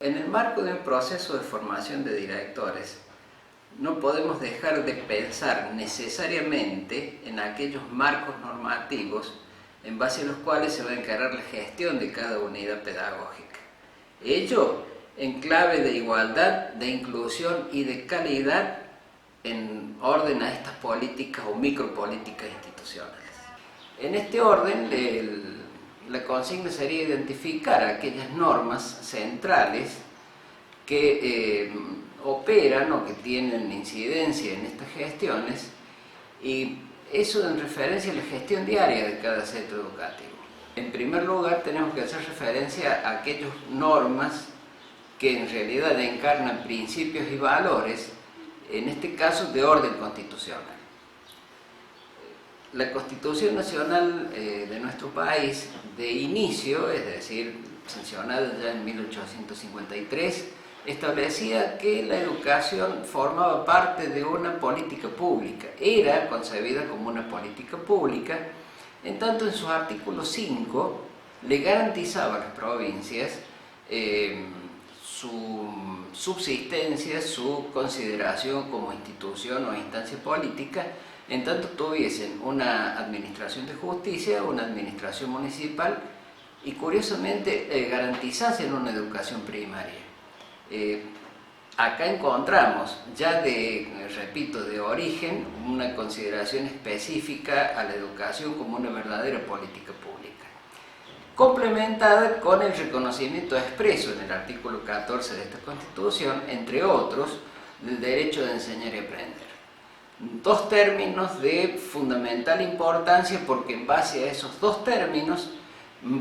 En el marco de un proceso de formación de directores, no podemos dejar de pensar necesariamente en aquellos marcos normativos en base a los cuales se va a encarar la gestión de cada unidad pedagógica. Ello en clave de igualdad, de inclusión y de calidad en orden a estas políticas o micropolíticas institucionales. En este orden, la consigna sería identificar aquellas normas centrales que operan o que tienen incidencia en estas gestiones, y eso en referencia a la gestión diaria de cada centro educativo. En primer lugar, tenemos que hacer referencia a aquellas normas que en realidad encarnan principios y valores, en este caso de orden constitucional. La Constitución Nacional de nuestro país, de inicio, es decir, sancionada ya en 1853, establecía que la educación formaba parte de una política pública, era concebida como una política pública, en tanto en su artículo 5 le garantizaba a las provincias su subsistencia, su consideración como institución o instancia política, en tanto tuviesen una administración de justicia, una administración municipal y, curiosamente, garantizasen una educación primaria. Acá encontramos ya repito, de origen, una consideración específica a la educación como una verdadera política pública, complementada con el reconocimiento expreso en el artículo 14 de esta Constitución, entre otros, del derecho de enseñar y aprender. Dos términos de fundamental importancia, porque en base a esos dos términos,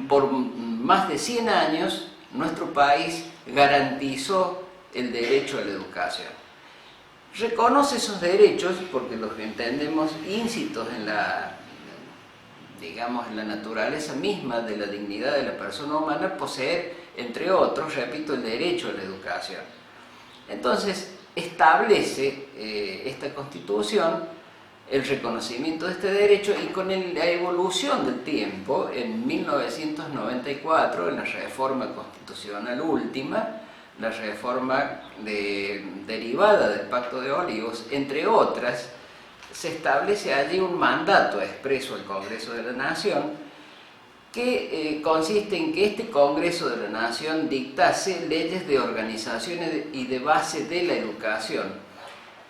por más de 100 años, nuestro país garantizó el derecho a la educación. Reconoce esos derechos porque los entendemos íncitos en en la naturaleza misma de la dignidad de la persona humana, poseer, entre otros, repito, el derecho a la educación. Entonces, establece esta Constitución el reconocimiento de este derecho, y con la evolución del tiempo, en 1994, en la reforma constitucional última, la reforma derivada del Pacto de Olivos, entre otras, se establece allí un mandato expreso al Congreso de la Nación, que consiste en que este Congreso de la Nación dictase leyes de organización y de base de la educación,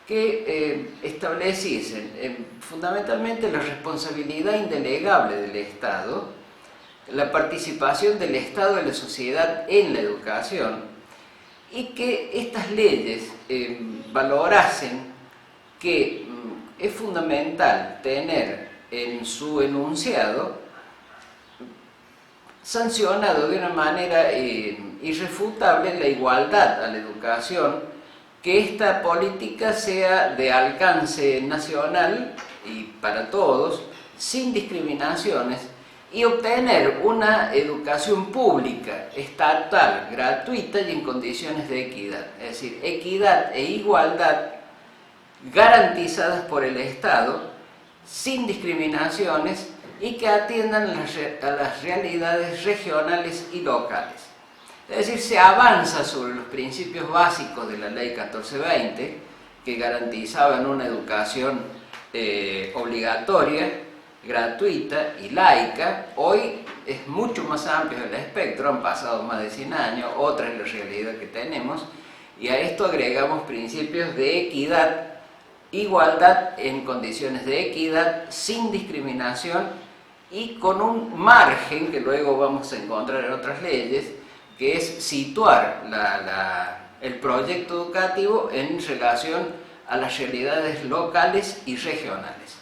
que estableciesen fundamentalmente la responsabilidad indelegable del Estado, la participación del Estado en la sociedad en la educación, y que estas leyes valorasen que es fundamental tener en su enunciado sancionado de una manera irrefutable la igualdad a la educación, que esta política sea de alcance nacional y para todos, sin discriminaciones, y obtener una educación pública, estatal, gratuita y en condiciones de equidad. Es decir, equidad e igualdad garantizadas por el Estado, sin discriminaciones, y que atiendan a las realidades regionales y locales. Es decir, se avanza sobre los principios básicos de la Ley 1420, que garantizaban una educación obligatoria, gratuita y laica. Hoy es mucho más amplio el espectro, han pasado más de 100 años, otra es la realidad que tenemos, y a esto agregamos principios de equidad, igualdad en condiciones de equidad, sin discriminación, y con un margen que luego vamos a encontrar en otras leyes, que es situar el proyecto educativo en relación a las realidades locales y regionales.